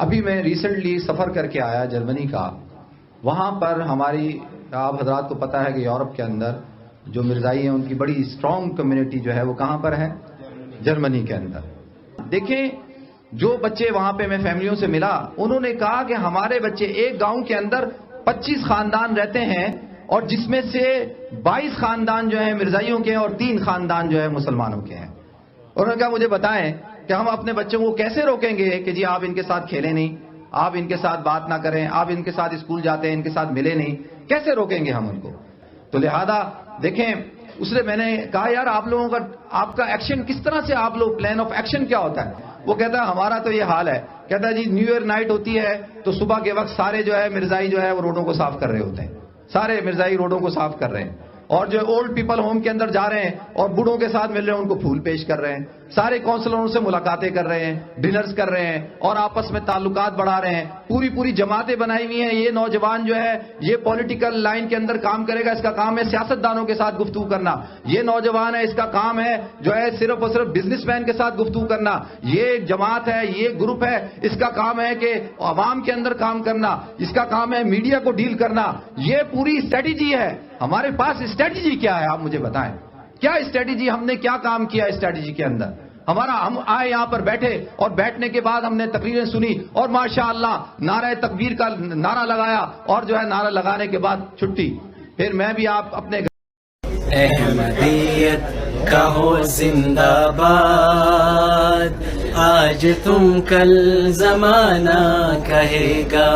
ابھی میں ریسنٹلی سفر کر کے آیا جرمنی کا. وہاں پر ہماری آپ حضرات کو پتا ہے کہ یورپ کے اندر جو مرزائی ہیں ان کی بڑی اسٹرانگ کمیونٹی جو ہے وہ کہاں پر ہے؟ جرمنی کے اندر. دیکھیں جو بچے وہاں پہ میں فیملیوں سے ملا, انہوں نے کہا کہ ہمارے بچے ایک گاؤں کے اندر 25 خاندان رہتے ہیں اور جس میں سے 22 خاندان جو ہیں مرزائیوں کے ہیں اور 3 خاندان جو ہے مسلمانوں کے ہیں. انہوں نے کہا مجھے بتائیں کہ ہم اپنے بچوں کو کیسے روکیں گے کہ جی آپ ان کے ساتھ کھیلیں نہیں, آپ ان کے ساتھ بات نہ کریں, آپ ان کے ساتھ اسکول جاتے ہیں ان کے ساتھ ملے نہیں, کیسے روکیں گے ہم ان کو؟ تو لہذا دیکھیں اس نے میں نے کہا یار آپ لوگوں کا آپ کا ایکشن کس طرح سے, آپ لوگ پلان آف ایکشن کیا ہوتا ہے؟ وہ کہتا ہے ہمارا تو یہ حال ہے, کہتا ہے جی نیو ایئر نائٹ ہوتی ہے تو صبح کے وقت سارے جو ہے مرزائی جو ہے وہ روڈوں کو صاف کر رہے ہوتے ہیں, سارے مرزائی روڈوں کو صاف کر رہے ہیں, اور جو اولڈ پیپل ہوم کے اندر جا رہے ہیں اور بوڑھوں کے ساتھ مل رہے ہیں ان کو پھول پیش کر رہے ہیں, سارے کونسلروں سے ملاقاتیں کر رہے ہیں, ڈنرز کر رہے ہیں اور آپس میں تعلقات بڑھا رہے ہیں. پوری جماعتیں بنائی ہوئی ہیں. یہ نوجوان جو ہے یہ پولیٹیکل لائن کے اندر کام کرے گا, اس کا کام ہے سیاستدانوں کے ساتھ گفتگو کرنا. یہ نوجوان ہے اس کا کام ہے جو ہے صرف اور صرف بزنس مین کے ساتھ گفتگو کرنا. یہ جماعت ہے, یہ گروپ ہے, اس کا کام ہے کہ عوام کے اندر کام کرنا, اس کا کام ہے میڈیا کو ڈیل کرنا. یہ پوری اسٹریٹجی ہے. ہمارے پاس اسٹریٹجی کیا ہے آپ مجھے بتائیں, کیا اسٹریٹجی, ہم نے کیا کام کیا اسٹریٹجی کے اندر؟ ہم آئے یہاں پر بیٹھے اور بیٹھنے کے بعد ہم نے تقریریں سنی اور ماشاءاللہ نعرہ تکبیر کا نعرہ لگایا اور جو ہے نعرہ لگانے کے بعد چھٹی. پھر میں بھی آپ اپنے احمدیت کہو زندہ باد, آج تم کل زمانہ کہے گا.